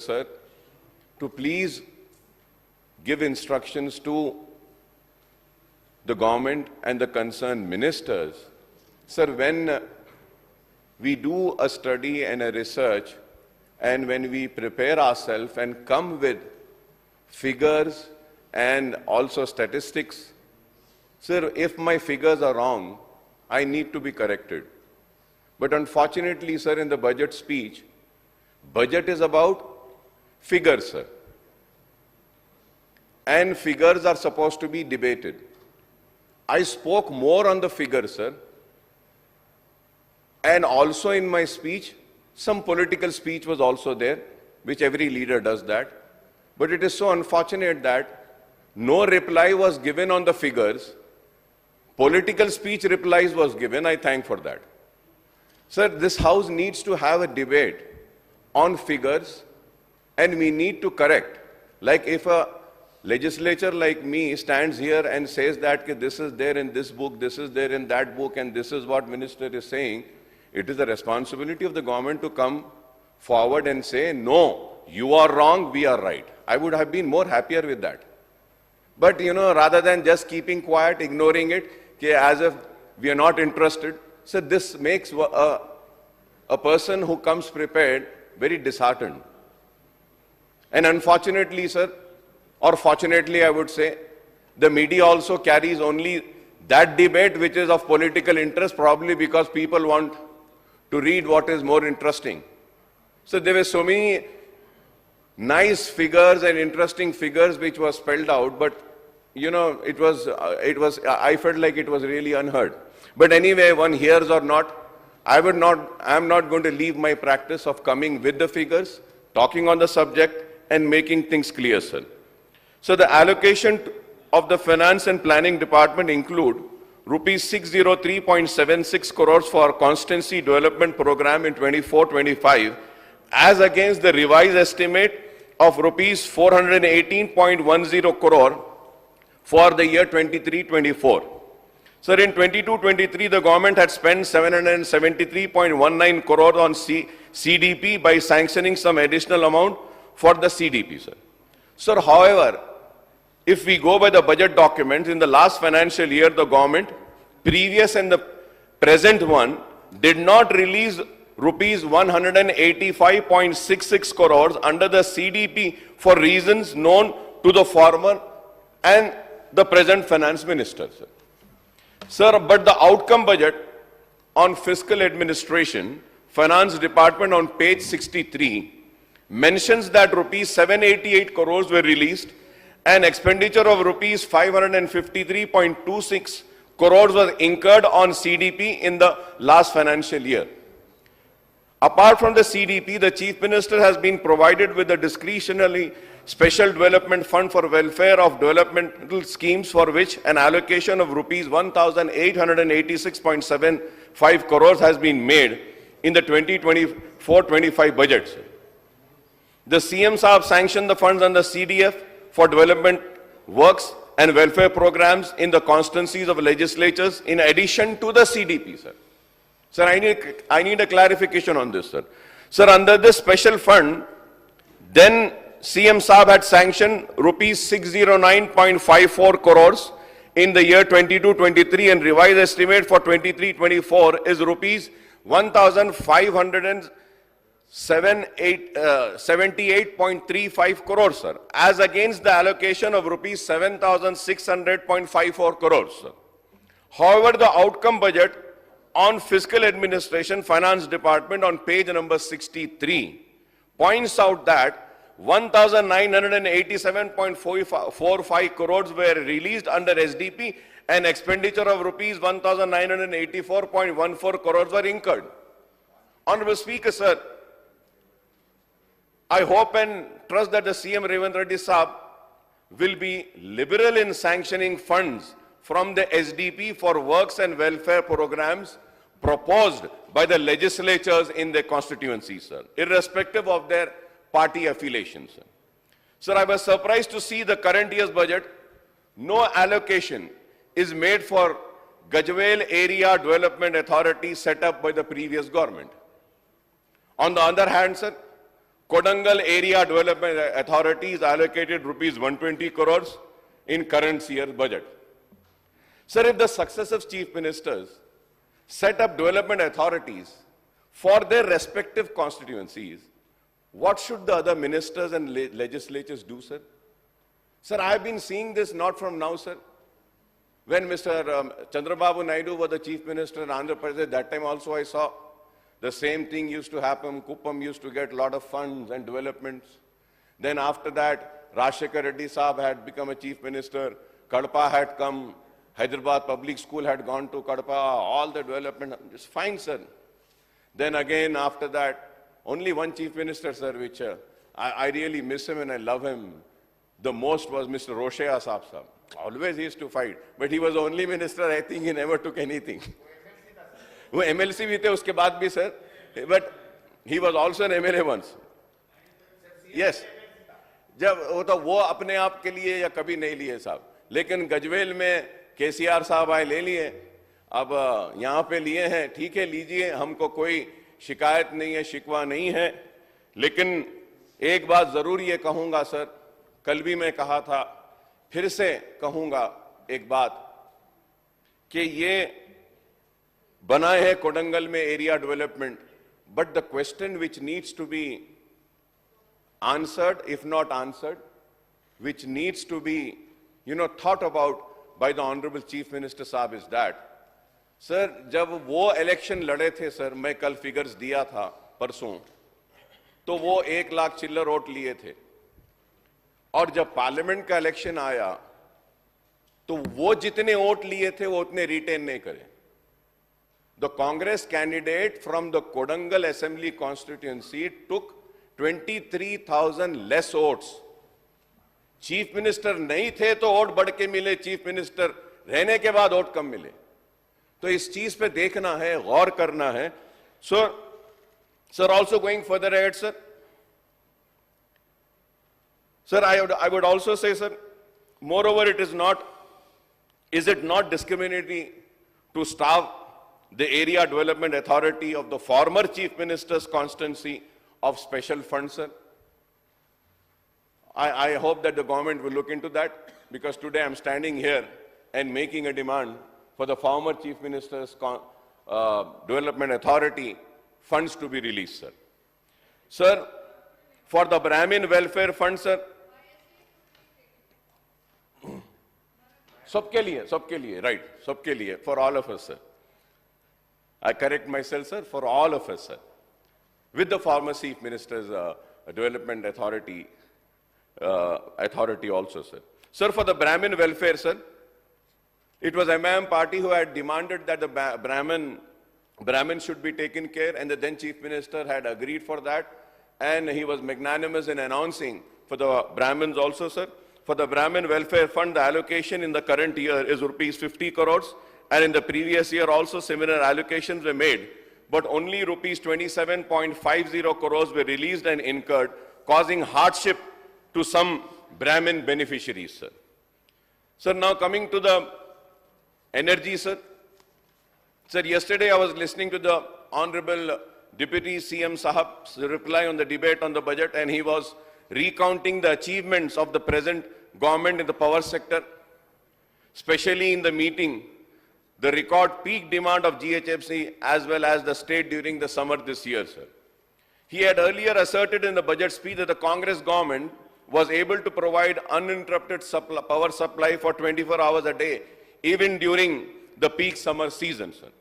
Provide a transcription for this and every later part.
sir, to please give instructions to the government and the concerned ministers. Sir, when we do a study and a research, and when we prepare ourselves and come with figures and also statistics, sir, if my figures are wrong, I need to be corrected. But unfortunately, sir, in the budget speech, budget is about figures, sir. And figures are supposed to be debated. I spoke more on the figures, sir. And also in my speech, some political speech was also there, which every leader does that. But it is so unfortunate that no reply was given on the figures. Political speech replies was given. I thank for that. Sir, this House needs to have a debate on figures, and we need to correct. Like if a legislature like me stands here and says that this is there in this book, this is there in that book, and this is what minister is saying, it is the responsibility of the government to come forward and say, no, you are wrong, we are right. I would have been more happier with that. But, rather than just keeping quiet, ignoring it, as if we are not interested, so this makes a person who comes prepared very disheartened. And unfortunately, sir, or fortunately, I would say, the media also carries only that debate which is of political interest, probably because people want to read what is more interesting. So there were so many nice figures and interesting figures which were spelled out, but I felt like it was really unheard. But anyway, one hears or not, I am not going to leave my practice of coming with the figures, talking on the subject, and making things clear, sir. So the allocation of the Finance and Planning Department include rupees 603.76 crores for Constituency Development Program in 24-25, as against the revised estimate of rupees 418.10 crore for the year 23-24. Sir, in 22-23, the government had spent 773.19 crore on CDP by sanctioning some additional amount for the CDP, sir. Sir, however, if we go by the budget documents, in the last financial year, the government, previous and the present one, did not release rupees 185.66 crores under the CDP for reasons known to the former and the present finance minister, sir. Sir, but the outcome budget on fiscal administration, finance department on page 63, mentions that rupees 788 crores were released and expenditure of rupees 553.26 crores was incurred on CDP in the last financial year. Apart from the CDP, the Chief Minister has been provided with a discretionary special development fund for welfare of developmental schemes, for which an allocation of rupees 1,886.75 crores has been made in the 2024-25 budget. The CM Saab sanctioned the funds under CDF for development works and welfare programs in the constituencies of legislatures in addition to the CDP, sir. Sir, I need a clarification on this, sir. Sir, under this special fund, then CM Saab had sanctioned rupees 609.54 crores in the year 22-23, and revised estimate for 23-24 is rupees 1,578.35 crores, sir, as against the allocation of rupees 7,600.54 crores, sir. However, the outcome budget on fiscal administration finance department on page number 63 points out that 1,987.45 crores were released under SDP and expenditure of rupees 1,984.14 crores were incurred. Honorable Speaker, sir, I hope and trust that the CM Revanth Reddy Saab will be liberal in sanctioning funds from the SDP for works and welfare programs proposed by the legislatures in their constituencies, sir, irrespective of their party affiliation, sir. Sir, I was surprised to see the current year's budget, no allocation is made for Gajwel Area Development Authority set up by the previous government. On the other hand, sir, Kodangal Area Development Authority is allocated rupees 120 crores in current year's budget. Sir, if the successive chief ministers set up development authorities for their respective constituencies, what should the other ministers and legislatures do, sir? Sir, I have been seeing this not from now, sir. When Mr. Chandrababu Naidu was the chief minister in Andhra Pradesh, that time also I saw the same thing used to happen. Kuppam used to get a lot of funds and developments. Then after that, Rajshekar Reddy Saab had become a chief minister. Kadapa had come. Hyderabad Public School had gone to Kadapa. All the development, it's fine, sir. Then again, after that, only one chief minister, sir, which I really miss him and I love him the most was Mr. Roshaya Saab. Always he used to fight. But he was the only minister, I think he never took anything. वो MLC भी थे उसके बाद भी sir, but he was also an MLA once. Yes. जब वो तो वो अपने आप के लिए या कभी नहीं लिए साहब, लेकिन गजवेल में KCR साहब आए ले लिए, अब यहाँ पे लिए हैं, ठीक है लीजिए, हमको कोई शिकायत नहीं है, शिकवा नहीं है, लेकिन एक बात जरूर ये कहूंगा सर, कल भी मैं कहा था, फिर से कहूंगा एक बात कि ये बनाए है कोडंगल में area development, but the question which needs to be answered, if not answered, which needs to be thought about by the honourable chief minister साहब इज दैट, सर जब वो इलेक्शन लड़े थे सर, मैं कल फिगर्स दिया था परसों, तो वो 1 लाख चिल्लर वोट लिए थे, और जब पार्लियामेंट का इलेक्शन आया तो वो जितने वोट लिए थे वो उतने रिटेन नहीं करे. The Congress candidate from the Kodangal assembly constituency took 23,000 less votes. Chief minister नहीं थे तो वोट बढ़ के मिले, चीफ मिनिस्टर रहने के बाद वोट कम मिले. तो इस चीज पे देखना है, गौर करना है. Sir also going further ahead sir, sir, I would also say, sir, moreover, is it not discriminatory to starve the Area Development Authority of the former Chief Minister's constituency of special funds, sir? I hope that the government will look into that, because today I'm standing here and making a demand for the former Chief Minister's Development Authority funds to be released, sir. Sir, for the Brahmin Welfare Fund, sir, सबके लिए, right, सबके लिए, for all of us, sir. I correct myself, sir, for all of us, sir. With the former Chief Minister's Development Authority also, sir. Sir, for the Brahmin welfare, sir, it was MIM party who had demanded that the Brahmin should be taken care, and the then Chief Minister had agreed for that, and he was magnanimous in announcing for the Brahmins also, sir. For the Brahmin Welfare Fund, the allocation in the current year is rupees 50 crores, and in the previous year also similar allocations were made, but only rupees 27.50 crores were released and incurred, causing hardship to some Brahmin beneficiaries, sir. Sir, now coming to the energy, sir. Sir, yesterday I was listening to the Honorable Deputy CM Sahab's reply on the debate on the budget, and he was recounting the achievements of the present government in the power sector, especially in the meeting, the record peak demand of GHMC as well as the state during the summer this year, sir. He had earlier asserted in the budget speech that the Congress government was able to provide uninterrupted power supply for 24 hours a day, even during the peak summer season, sir.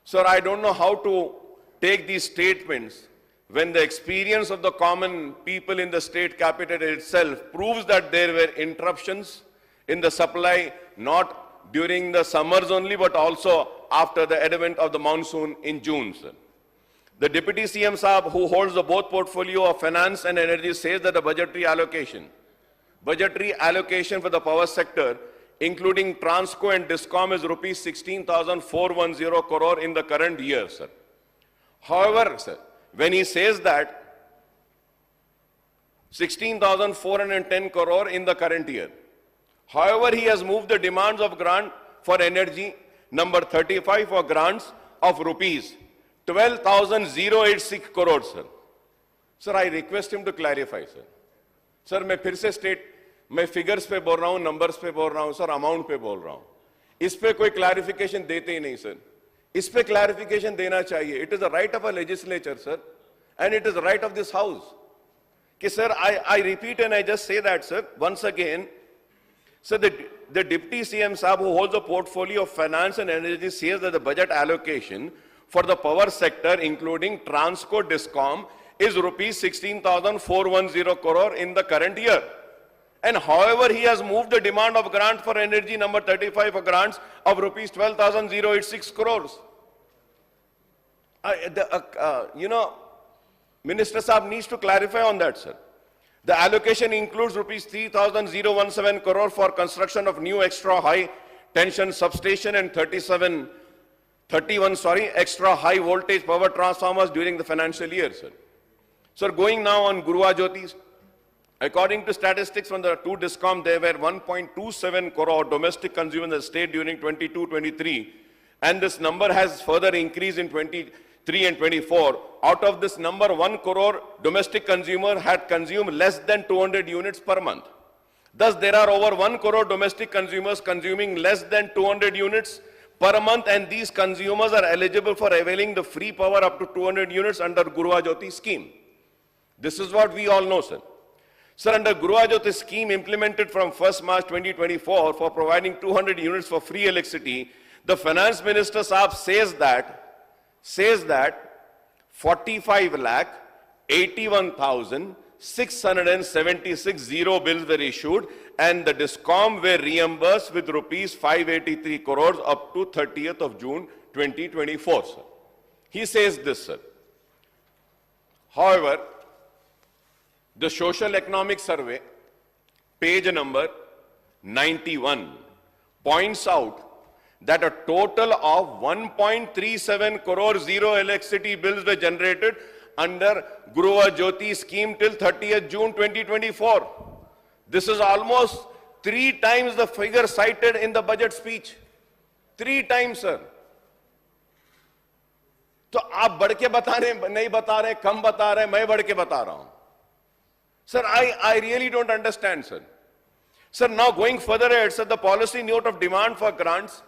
Sir, I don't know how to take these statements when the experience of the common people in the state capital itself proves that there were interruptions in the supply, not during the summers only, but also after the advent of the monsoon in June, sir. The Deputy CM Saab, who holds the both portfolio of finance and energy, says that the budgetary allocation for the power sector, including Transco and Discom, is rupees 16,410 crore in the current year, sir. However, sir, when he says that 16,410 crore in the current year, however, he has moved the demands of grant for energy number 35 for grants of rupees 12,086 crores, sir. Sir, I request him to clarify, sir. Sir, मैं फिर से मैं figures पे बोल रहा हूं, numbers पे बोल रहा हूं, सर अमाउंट पे बोल रहा हूं. इस पे कोई क्लैरिफिकेशन देते ही नहीं, सर. इस पे क्लैरिफिकेशन देना चाहिए. It is the right of a legislature, sir, and it is the right of this house. कि sir, I repeat and I just say that, sir, once again, sir, the Deputy CM Saab, who holds a portfolio of finance and energy, says that the budget allocation for the power sector, including Transco Discom, is rupees 16,410 crore in the current year. And however, he has moved the demand of grant for energy number 35 for grants of rupees 12,086 crores. Minister Saab needs to clarify on that, sir. The allocation includes rupees 3,017 crore for construction of new extra high tension substation and 31 extra high voltage power transformers during the financial year, sir. Sir, going now on Guruva Jyotis, according to statistics from the two Discom, there were 1.27 crore domestic consumers in the state during 22-23, and this number has further increased in 23 and 24. Out of this number, 1 crore domestic consumer had consumed less than 200 units per month. Thus, there are over 1 crore domestic consumers consuming less than 200 units per month, and these consumers are eligible for availing the free power up to 200 units under Guruva Jyoti scheme. This is what we all know, sir. Sir, under Guruva Jyoti scheme implemented from 1st March 2024 for providing 200 units for free electricity, the Finance Minister Saab says that 45 lakh 81,676 zero bills were issued, and the Discom were reimbursed with rupees 583 crores up to 30th of June 2024, sir. He says this, sir. However, the Social Economic Survey, page number 91, points out that a total of 1.37 crore zero electricity bills were generated under Guruva Jyoti scheme till 30th June 2024. This is almost 3 times the figure cited in the budget speech. 3 times, sir. तो आप बढ़ के बता रहे, नहीं बता रहे, कम बता रहे, मैं बढ़ के बता रहा हूं. Sir, I really don't understand, sir. Sir, now going further ahead, sir, the policy note of demand for grants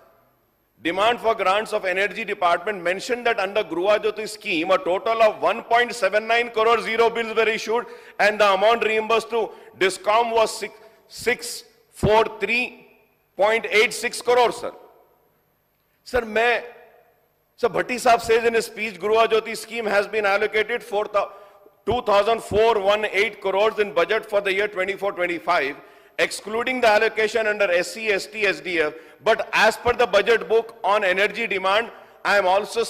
of Energy Department mentioned that under Guruva Jyoti scheme, a total of 1.79 crore zero bills were issued, and the amount reimbursed to Discom was 643.86 crores, sir. Sir, Bhatti Saab says in his speech, Guruva Jyoti scheme has been allocated 2,418 crores in budget for the year 24-25, excluding the allocation under SC, ST, SDF. But as per the budget book on energy demand, I am also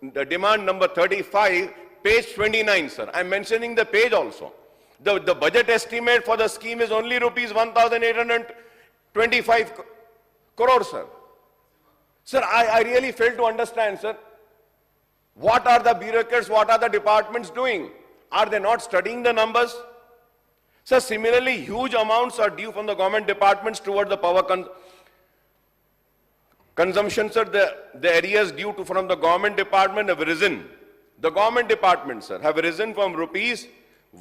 the demand number 35, page 29, sir. I am mentioning the page also. The budget estimate for the scheme is only rupees 1,825 crores, sir. Sir, I really fail to understand, sir. What are the bureaucrats, what are the departments doing? Are they not studying the numbers? Sir, similarly, huge amounts are due from the government departments toward the power consumption, sir. The areas due from the government department have risen. The government departments, sir, have risen from rupees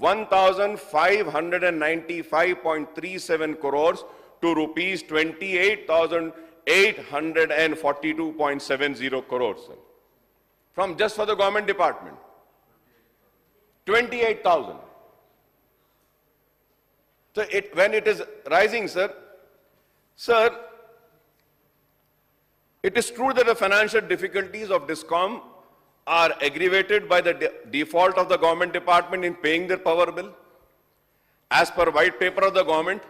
1,595.37 crores to rupees 28,842.70 crores, sir. From just for the government department. 28,000. So when it is rising, sir, it is true that the financial difficulties of Discom are aggravated by the default of the government department in paying their power bill. As per white paper of the government,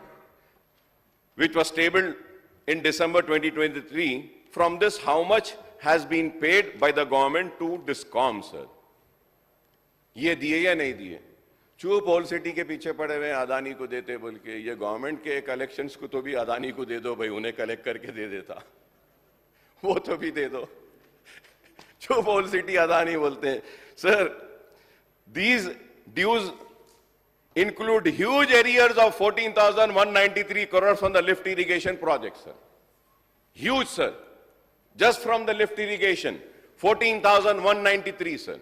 which was tabled in December 2023, from this, how much has been paid by the government to Discom, sir? ये दिए या नहीं दिए? चुप old city के पीछे पड़े हुए अदानी को देते बोल के, ये गवर्नमेंट के कलेक्शंस को तो भी अदानी को दे दो भाई, उन्हें कलेक्ट करके दे देता, वो तो भी दे दो. चुप ओल्ड सिटी अदानी बोलते हैं. Sir, these dues include huge arrears of 14,193 crores from the lift irrigation project, sir. Huge, sir. Just from the lift irrigation, 14,193, sir.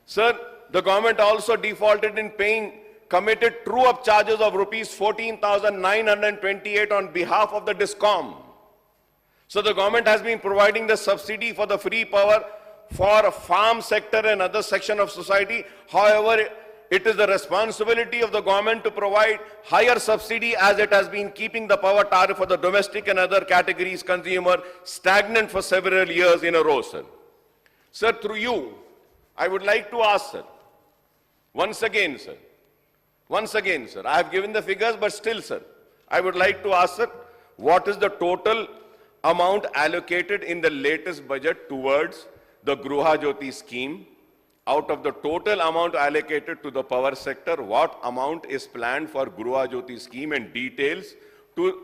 Sir, the government also defaulted in paying committed true-up charges of rupees 14,928 on behalf of the DISCOM. So the government has been providing the subsidy for the free power for farm sector and other section of society. However, it is the responsibility of the government to provide higher subsidy, as it has been keeping the power tariff for the domestic and other categories consumer stagnant for several years in a row, sir. Sir, through you, I would like to ask, sir, once again, sir, I have given the figures, but still, sir, I would like to ask, sir, what is the total amount allocated in the latest budget towards the Gruha Jyoti scheme? Out of the total amount allocated to the power sector, what amount is planned for Gruha Jyoti scheme, and details to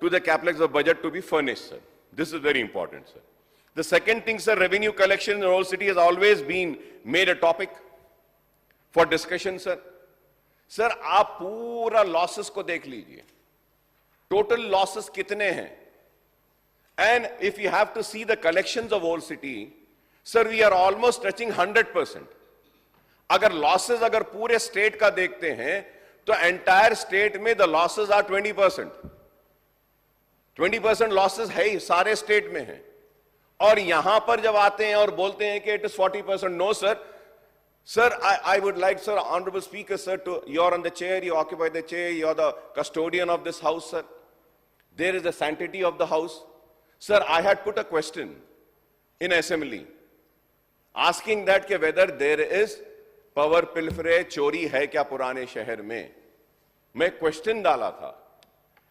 the capex of budget to be furnished, sir? This is very important, sir. The second thing, sir, revenue collection in the whole city has always been made a topic for discussion, sir. Sir, आप पूरा losses को देख लीजिए. Total losses कितने हैं? And if you have to see the collections of whole city, sir, we are almost touching 100%. अगर losses अगर पूरे state का देखते हैं, तो entire state में the losses are 20%. 20% losses है ही, सारे state में हैं. और यहां पर जब आते हैं और बोलते हैं कि it is 40%, no, sir. Sir, I would like, sir, Honorable Speaker, sir, you're on the chair, you occupy the chair, you're the custodian of this house, sir. There is the sanctity of the house. Sir, I had put a question in assembly asking that whether there is power pilferage, चोरी है क्या पुराने शहर में. मैं question डाला था.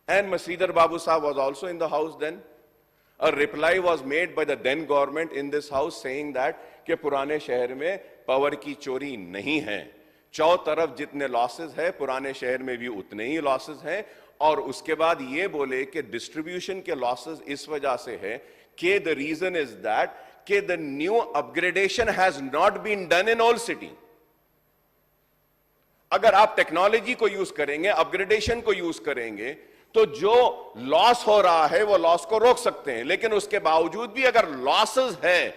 And Masridhar Babu Sahab was also in the house then. A reply was made by the then government in this house saying that कि पुराने शहर में पावर की चोरी नहीं है. चौ तरफ जितने लॉसेस है पुराने शहर में भी उतने ही लॉसेस हैं. और उसके बाद ये बोले कि डिस्ट्रीब्यूशन के लॉसेस इस वजह से है कि द रीजन इज दैट कि the new upgradation has not been done in all city. अगर आप टेक्नोलॉजी को यूज करेंगे, अपग्रेडेशन को यूज करेंगे, तो जो लॉस हो रहा है वो लॉस को रोक सकते हैं. लेकिन उसके बावजूद भी अगर लॉसेस है,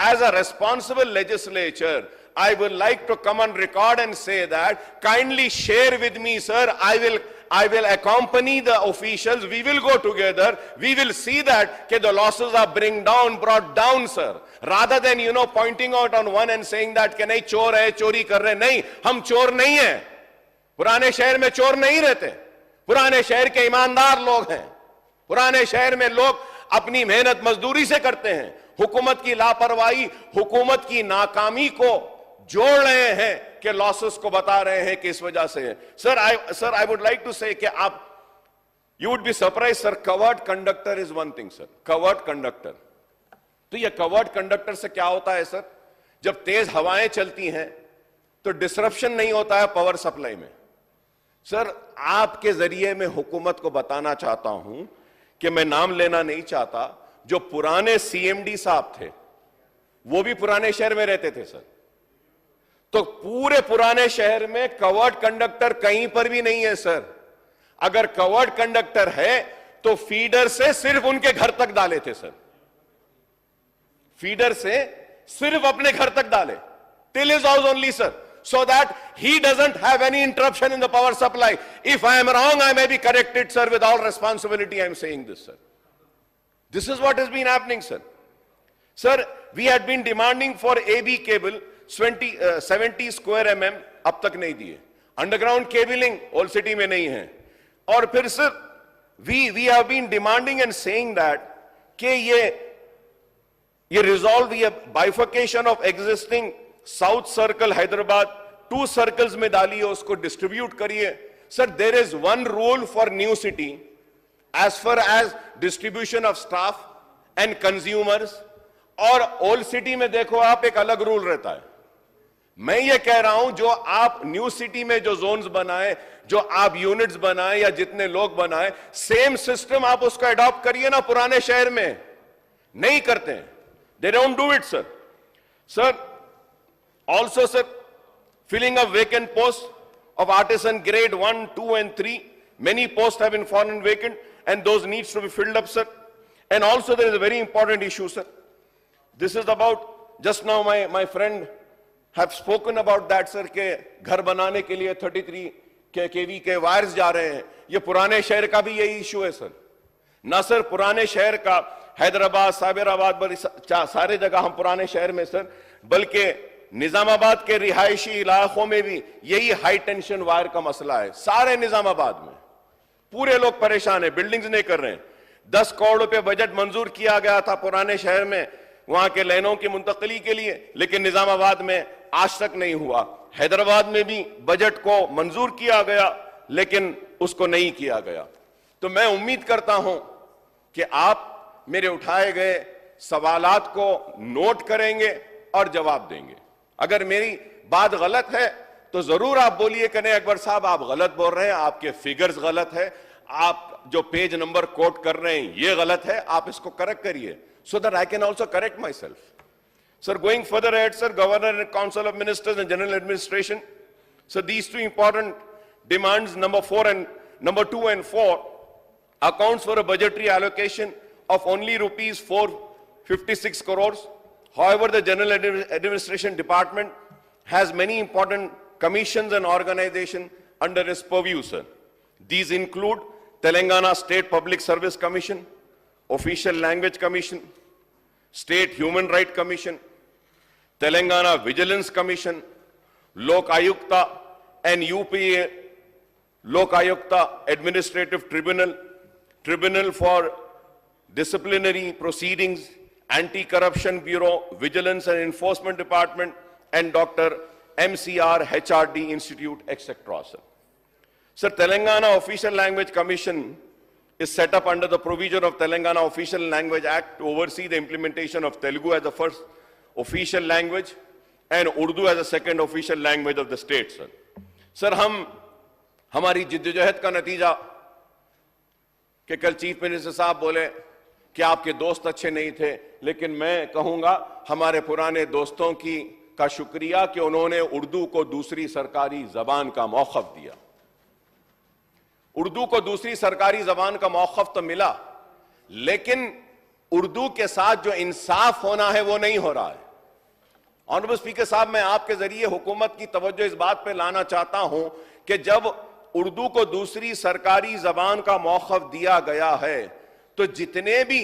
as a responsible legislature, I would like to come on record and say that kindly share with me, sir. I will accompany the officials. We will go together. We will see that the losses are brought down, sir. Rather than, pointing out on one and saying that कि नहीं चोर है, चोरी कर रहे. नहीं, हम चोर नहीं हैं. पुराने शहर में चोर नहीं रहते. पुराने शहर के ईमानदार लोग हैं. पुराने शहर में लोग अपनी मेहनत मजदूरी से करते हैं. हुकूमत की लापरवाही, हुकूमत की नाकामी को जोड़ रहे हैं कि लॉसेस को बता रहे हैं कि इस वजह से है. Sir I would like to say कि आप, you would be surprise sir, covered conductor is one thing sir. Covered conductor, तो ये कवर्ड कंडक्टर से क्या होता है सर? जब तेज हवाएं चलती हैं तो डिसरप्शन नहीं होता है पावर सप्लाई में. सर आपके जरिए मैं हुकूमत को बताना चाहता हूं कि मैं नाम लेना नहीं चाहता, जो पुराने सीएमडी साहब थे वो भी पुराने शहर में रहते थे सर. तो पूरे पुराने शहर में कवर्ड कंडक्टर कहीं पर भी नहीं है सर. अगर कवर्ड कंडक्टर है तो फीडर से सिर्फ उनके घर तक डाले थे सर. फीडर से सिर्फ अपने घर तक डाले, till his house only sir, so that he doesn't have any interruption in the power supply. If I am wrong, I may be corrected, sir. With all responsibility, I am saying this, sir. This is what has been happening, sir. Sir, we had been demanding for AB cable 70 square mm, अब तक नहीं दिए. Underground cabling all city में नहीं है. और फिर sir, we have been demanding and saying that कि ये resolve, ये bifurcation of existing South Circle Hyderabad 2 circles में डालिए, उसको distribute करिए. Sir, there is one rule for new city as far as distribution of staff and consumers. और old city में देखो आप, एक अलग रूल रहता है. मैं ये कह रहा हूं, जो आप न्यू सिटी में जो जोन्स बनाए, जो आप यूनिट्स बनाए या जितने लोग बनाए, सेम सिस्टम आप उसको अडॉप्ट करिए ना. पुराने शहर में नहीं करते हैं. They don't do it sir. Sir also sir, filling a vacant post of artisan grade 1, 2 and 3, many posts have been fallen vacant and those needs to be filled up sir. And also there is a very important issue sir. This is about, just now my friend have spoken about that, sir, के घर बनाने के लिए 33 kV के wires जा रहे हैं। ये पुराने शहर का भी यही इशू है सर। ना सर पुराने शहर का, हैदराबाद, साबेराबाद, बड़ी सारे जगह हम पुराने शहर में सर, बल्कि निजामाबाद के रिहायशी इलाकों में भी यही हाई टेंशन वायर का मसला है। सारे निजामाबाद में पूरे लोग परेशान है, बिल्डिंग्स नहीं कर रहे हैं। 10 करोड़ रुपए बजट मंजूर किया गया था पुराने शहर में वहां के लाइनों की मुंतकली के लिए, लेकिन निजामाबाद में आज तक नहीं हुआ। हैदराबाद में भी बजट को मंजूर किया गया, लेकिन उसको नहीं किया गया। तो मैं उम्मीद करता हूं कि आप मेरे उठाए गए सवालात को नोट करेंगे और जवाब देंगे। अगर मेरी बात गलत है तो जरूर आप बोलिए कि नहीं अकबर साहब आप गलत बोल रहे हैं, आपके फिगर्स गलत है, आप जो पेज नंबर कोट कर रहे हैं ये गलत है, आप इसको करेक्ट करिए, so that I can also correct myself. Sir, going further ahead, sir, Governor and Council of Ministers and General Administration, so these two important demands, number 2 and 4, accounts for a budgetary allocation of only rupees 456 crores. However, the General Administration Department has many important commissions and organizations under its purview, sir. These include Telangana State Public Service Commission, Official Language Commission, State Human Rights Commission, Telangana Vigilance Commission, Lok Ayukta and UPA Lok Ayukta Administrative Tribunal, Tribunal for Disciplinary Proceedings, Anti-Corruption Bureau, Vigilance and Enforcement Department, and Dr. MCR HRD Institute, etc. Sir, Telangana Official Language Commission is set up under the provision of Telangana Official Language Act to oversee the implementation of Telugu as the first official language and Urdu as the second official language of the state, sir. Sir, हमारी जिद्दोजहद का नतीजा कि कल chief minister साहब बोले कि आपके दोस्त अच्छे नहीं थे, लेकिन मैं कहूंगा हमारे पुराने दोस्तों का शुक्रिया कि उन्होंने उर्दू को दूसरी सरकारी जबान का मौक़िफ़ दिया। उर्दू को दूसरी सरकारी जबान का मौक़िफ़ तो मिला, लेकिन उर्दू के साथ जो इंसाफ होना है वो नहीं हो रहा है। ऑनरेबल स्पीकर साहब, मैं आपके जरिए हुकूमत की तवज्जो इस बात पे लाना चाहता हूं कि जब उर्दू को दूसरी सरकारी जबान का मौक़िफ़ दिया गया है तो जितने भी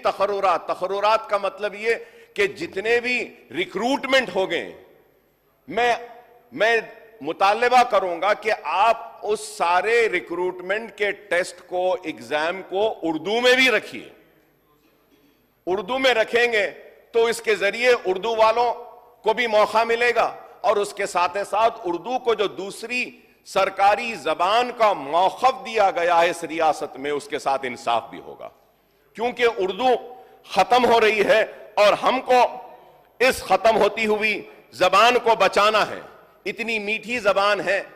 तखर्रुरात का मतलब ये कि जितने भी रिक्रूटमेंट हो गए, मैं मुतालबा करूंगा कि आप उस सारे रिक्रूटमेंट के टेस्ट को, एग्जाम को उर्दू में भी रखिए। उर्दू में रखेंगे तो इसके जरिए उर्दू वालों को भी मौका मिलेगा और उसके साथ साथ उर्दू को जो दूसरी सरकारी जबान का मौक़िफ़ दिया गया है इस रियासत में, उसके साथ इंसाफ भी होगा। क्योंकि उर्दू खत्म हो रही है और हमको इस खत्म होती हुई जबान को बचाना है। इतनी मीठी जबान है,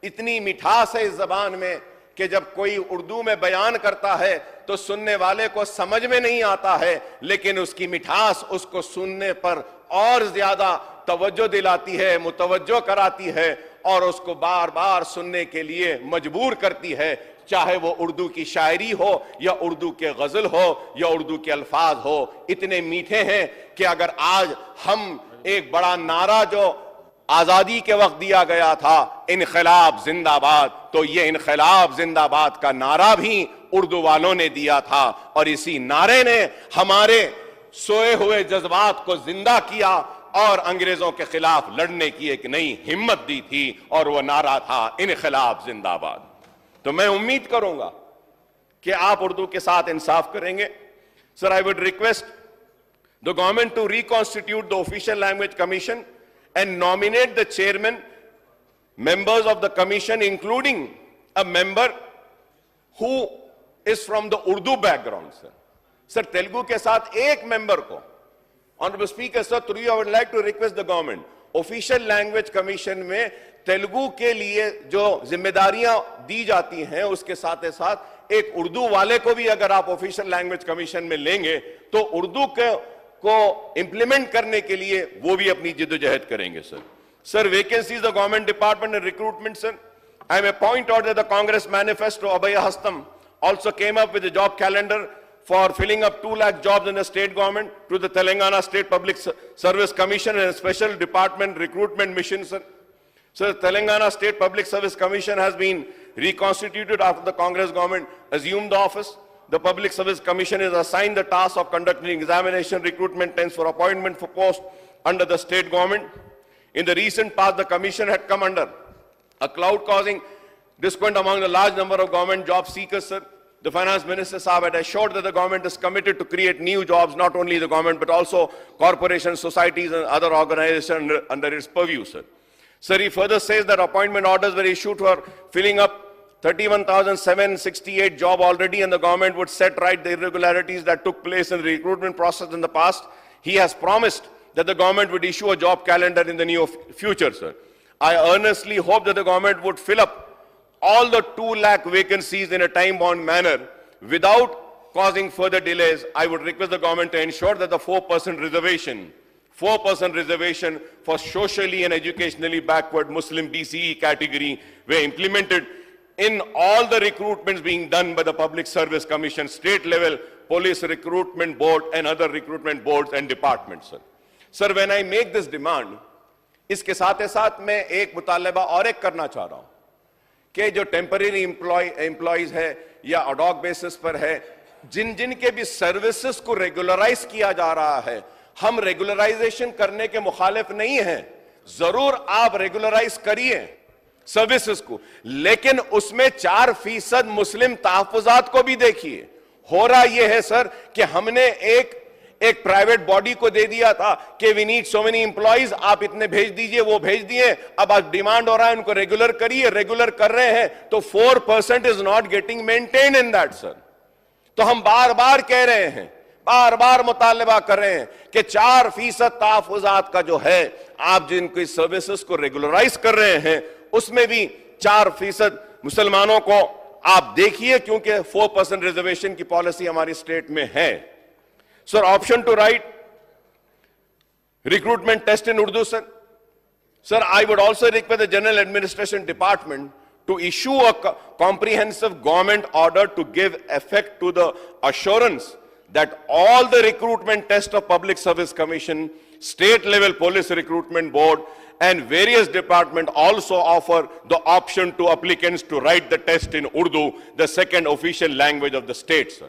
इतनी मिठास है इस जबान में कि जब कोई उर्दू में बयान करता है तो सुनने वाले को समझ में नहीं आता है, लेकिन उसकी मिठास उसको सुनने पर और ज्यादा तवज्जो दिलाती है, मुतवज्जो कराती है और उसको बार बार सुनने के लिए मजबूर करती है, चाहे वो उर्दू की शायरी हो या उर्दू के गजल हो या उर्दू के अल्फाज हो। इतने मीठे हैं कि अगर आज हम एक बड़ा नारा जो आजादी के वक्त दिया गया था, इनकलाब जिंदाबाद, तो ये इनकलाब जिंदाबाद का नारा भी उर्दू वालों ने दिया था और इसी नारे ने हमारे सोए हुए जज्बात को जिंदा किया और अंग्रेजों के खिलाफ लड़ने की एक नई हिम्मत दी थी और वह नारा था इनकलाब जिंदाबाद। तो मैं उम्मीद करूंगा कि आप उर्दू के साथ इंसाफ करेंगे। Sir, I would request the government to reconstitute the official language commission and nominate the chairman, members of the commission, including a member who is from the Urdu background, sir. Sir, Telugu के साथ एक member को, Honorable Speaker, sir, through you, I would like to request the government, official language commission में तेलुगु के लिए जो जिम्मेदारियां दी जाती हैं उसके साथ साथ एक उर्दू वाले को भी अगर आप ऑफिशियल लैंग्वेज कमीशन में लेंगे तो उर्दू को इंप्लीमेंट करने के लिए वो भी अपनी जिद्दोजहद करेंगे। Sir, vacancies the government department and recruitment, sir, I may point out that the Congress manifesto Abhaya Hastam also came up with a job calendar for filling up 2 lakh jobs in the state government to the Telangana State Public Service Commission and a special department recruitment mission, sir. So the Telangana State Public Service Commission has been reconstituted after the Congress government assumed the office. The Public Service Commission is assigned the task of conducting examination, recruitment tests for appointment for posts under the state government. In the recent past, the commission had come under a cloud causing discontent among the large number of government job seekers, sir. The Finance Minister Saab had assured that the government is committed to create new jobs, not only the government, but also corporations, societies, and other organizations under its purview, sir. Sir, he further says that appointment orders were issued for filling up 31,768 job already, and the government would set right the irregularities that took place in the recruitment process in the past. He has promised that the government would issue a job calendar in the near future, sir. I earnestly hope that the government would fill up all the 2 lakh vacancies in a time-bound manner without causing further delays. I would request the government to ensure that the 4% reservation for socially and educationally backward Muslim BCE category were implemented in all the recruitments being done by the Public Service Commission, state level, police recruitment board, and other recruitment boards and departments, sir. Sir, when I make this demand, इसके साथ मैं एक मुतालबा और एक करना चाह रहा हूं कि जो टेम्परेरी एम्प्लॉइज है या अडॉक बेसिस पर है, जिन के भी सर्विसेज को रेगुलराइज किया जा रहा है, हम रेगुलराइजेशन करने के मुखालिफ नहीं हैं। जरूर आप रेगुलराइज करिए सर्विसेज को, लेकिन उसमें 4% मुस्लिम तहफ्फुजात को भी देखिए। हो रहा यह है सर कि हमने एक प्राइवेट बॉडी को दे दिया था कि we need so many employees, आप इतने भेज दीजिए, वो भेज दिए, अब आज डिमांड हो रहा है उनको रेगुलर करिए, रेगुलर कर रहे हैं तो 4% is not getting maintain in that, sir. तो हम बार बार कह रहे हैं, बार बार मुतालबा कर रहे हैं कि 4% तहफ्फुजात का जो है, आप जिनकी सर्विसेज को रेगुलराइज कर रहे हैं उसमें भी 4% मुसलमानों को आप देखिए, क्योंकि 4% रिजर्वेशन की पॉलिसी हमारी स्टेट में है। Sir, option to write recruitment test in Urdu, sir. Sir, I would also request the General Administration Department to issue a comprehensive government order to give effect to the assurance that all the recruitment tests of Public Service Commission, state level police recruitment board, and various departments also offer the option to applicants to write the test in Urdu, the second official language of the state, sir.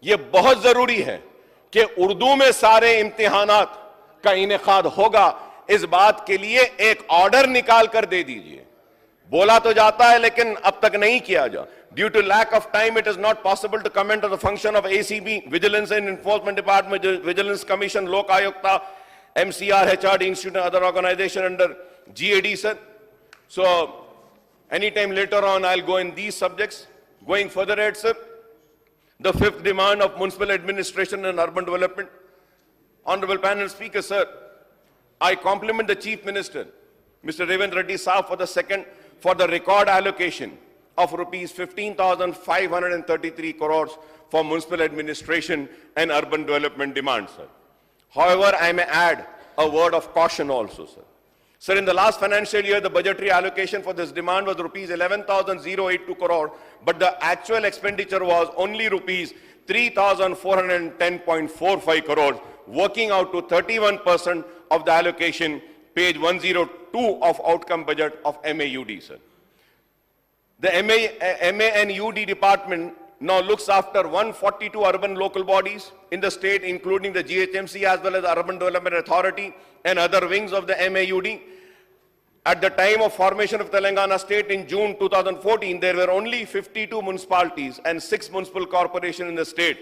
ये बहुत जरूरी है कि उर्दू में सारे इम्तिहानात का इनेकाद होगा। इस बात के लिए एक ऑर्डर निकाल कर दे दीजिए। बोला तो जाता है लेकिन अब तक नहीं किया जा। Due to lack of time, it is not possible to comment on the function of ACB, Vigilance and Enforcement Department, Vigilance Commission, Lok Ayukta, MCR, HRD Institute, and other organization under GAD, sir. So, anytime later on, I'll go in these subjects. Going further ahead, sir. The fifth demand of municipal administration and urban development. Honorable panel speaker, sir, I compliment the Chief Minister, Mr. Revant Reddy Saab, for the record allocation of rupees 15,533 crores for municipal administration and urban development demands, sir. However, I may add a word of caution also, sir. Sir, in the last financial year, the budgetary allocation for this demand was rupees 11,082 crore, but the actual expenditure was only rupees 3,410.45 crores, working out to 31% of the allocation, page 102 of outcome budget of MAUD, sir. The MA and UD department now looks after 142 urban local bodies in the state, including the GHMC as well as the Urban Development Authority and other wings of the MAUD. At the time of formation of Telangana state in June 2014, there were only 52 municipalities and 6 municipal corporations in the state.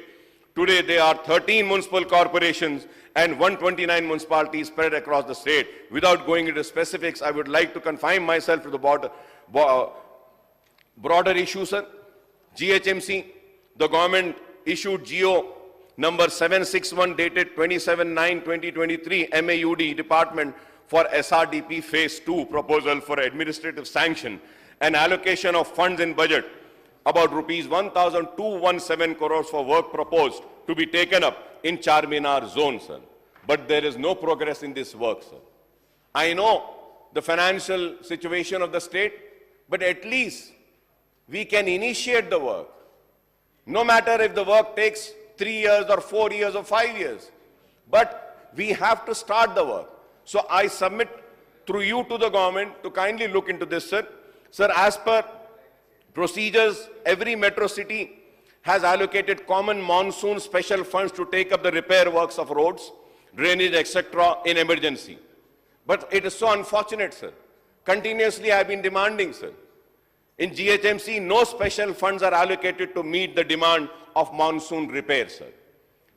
Today, there are 13 municipal corporations and 129 municipalities spread across the state. Without going into specifics, I would like to confine myself to the broader issue, sir. GHMC, the government issued GO number 761 dated 27/9/2023, MAUD department for SRDP phase 2 proposal for administrative sanction and allocation of funds in budget about rupees 1,217 crores for work proposed to be taken up in Charminar zone, sir. But there is no progress in this work, sir. I know the financial situation of the state, but at least we can initiate the work. No matter if the work takes 3 years or 4 years or 5 years. But we have to start the work. So I submit through you to the government to kindly look into this, sir. Sir, as per procedures, every metro city has allocated common monsoon special funds to take up the repair works of roads, drainage, etc. in emergency. But it is so unfortunate, sir. Continuously I have been demanding, sir. In GHMC, no special funds are allocated to meet the demand of monsoon repair, sir.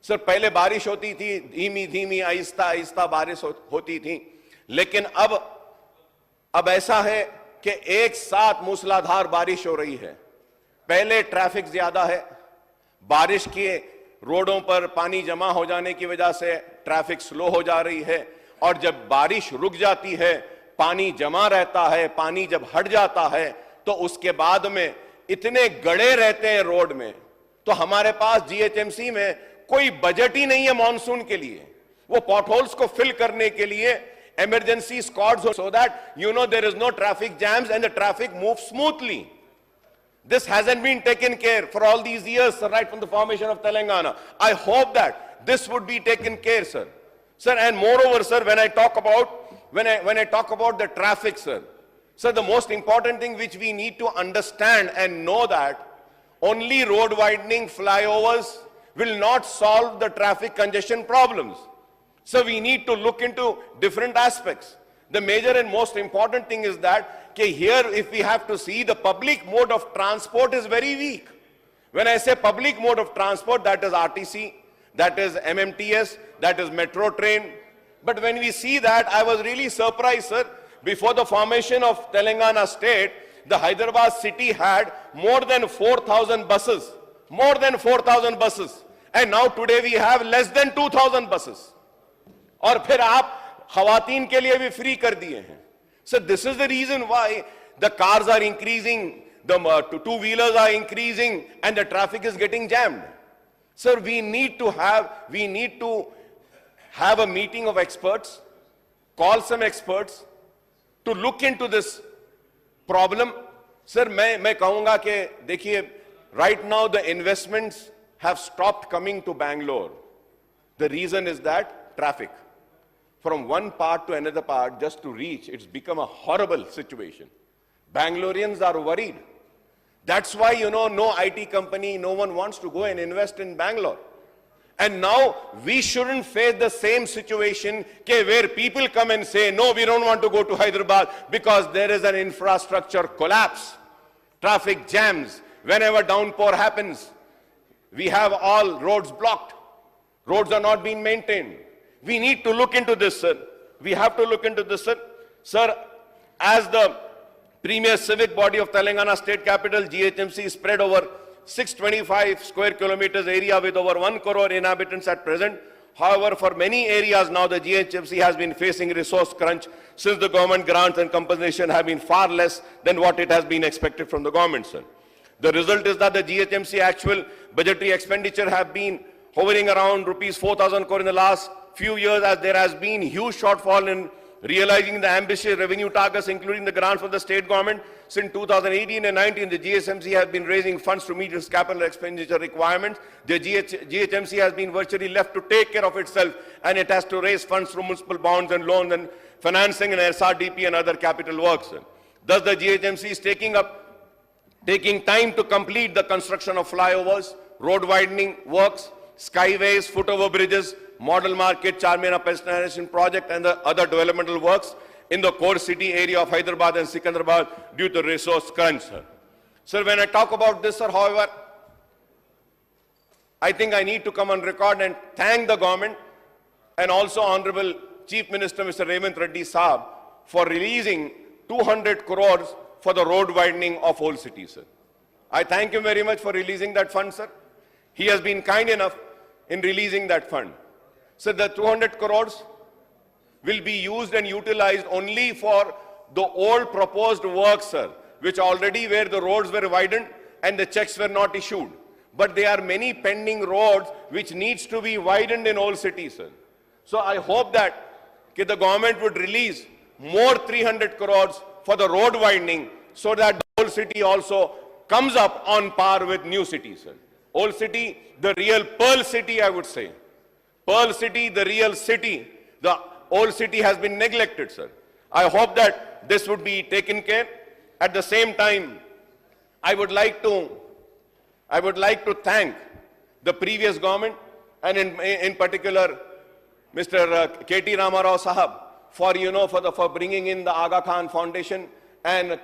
Sir पहले बारिश होती थी, धीमी धीमी आहिस्ता आहिस्ता बारिश होती थी, लेकिन अब ऐसा है कि एक साथ मूसलाधार बारिश हो रही है. पहले ट्रैफिक ज्यादा है, बारिश के रोडों पर पानी जमा हो जाने की वजह से ट्रैफिक स्लो हो जा रही है, और जब बारिश रुक जाती है, पानी जमा रहता है, पानी जब हट जाता है तो उसके बाद में इतने गड्ढे रहते हैं रोड में. तो हमारे पास जीएचएमसी में कोई बजट ही नहीं है मॉनसून के लिए, वो पॉटहोल्स को फिल करने के लिए emergency squads so that there is no traffic jams and the traffic moves smoothly. This hasn't been taken care for all these years, sir, right from the formation of Telangana. I hope that this would be taken care, sir. Sir, and moreover, sir, when I talk about the traffic, sir, the most important thing which we need to understand and know that only road widening, flyovers will not solve the traffic congestion problems. So we need to look into different aspects. The major and most important thing is that here, if we have to see, the public mode of transport is very weak. When I say public mode of transport, that is RTC, that is MMTS, that is metro train. But when we see that, I was really surprised, sir. Before the formation of Telangana state, the Hyderabad city had more than 4,000 buses. More than 4,000 buses. And now today we have less than 2,000 buses. और फिर आप खवातीन के लिए भी free कर दिए हैं. So this is the reason why the cars are increasing, the two-wheelers are increasing, and the traffic is getting jammed. Sir, we need to have a meeting of experts, call some experts to look into this problem. Sir, मैं कहूँगा कि देखिए, right now the investments have stopped coming to Bangalore. The reason is that traffic. From one part to another part, just to reach, it's become a horrible situation. Bangaloreans are worried. That's why, no IT company, no one wants to go and invest in Bangalore. And now, we shouldn't face the same situation where people come and say, no, we don't want to go to Hyderabad because there is an infrastructure collapse. Traffic jams. Whenever downpour happens, we have all roads blocked. Roads are not being maintained. We need to look into this, sir. We have to look into this, sir. Sir, as the premier civic body of Telangana state capital, GHMC is spread over 625 square kilometers area with over 1 crore inhabitants at present. However, for many areas now, the GHMC has been facing resource crunch since the government grants and compensation have been far less than what it has been expected from the government, sir. The result is that the GHMC actual budgetary expenditure have been hovering around rupees 4,000 crore in the last few years, as there has been huge shortfall in realizing the ambitious revenue targets, including the grants from the state government. Since 2018 and 19, the GHMC has been raising funds to meet its capital expenditure requirements. The GHMC has been virtually left to take care of itself, and it has to raise funds through municipal bonds and loans and financing and SRDP and other capital works. Thus, the GHMC is taking time to complete the construction of flyovers, road widening works, skyways, footover bridges, model market, Charminar Pedestrian project, and the other developmental works in the core city area of Hyderabad and Secunderabad due to resource crunch, sir. Sir, when I talk about this, sir, however, I think I need to come on record and thank the government and also Honorable Chief Minister Mr. Revant Reddy Saab for releasing 200 crores for the road widening of whole city, sir. I thank him very much for releasing that fund, sir. He has been kind enough in releasing that fund. So the 200 crores will be used and utilized only for the old proposed works, sir, which already where the roads were widened and the checks were not issued. But there are many pending roads which needs to be widened in old cities, sir. So I hope that the government would release more 300 crores for the road widening so that the old city also comes up on par with new cities, sir. Old City, the real Pearl City, I would say. Pearl City, the real city. The old city has been neglected, sir. I hope that this would be taken care. At the same time, I would like to thank the previous government, and in particular, Mr. K.T. Rama Rao Sahab, for bringing in the Aga Khan Foundation and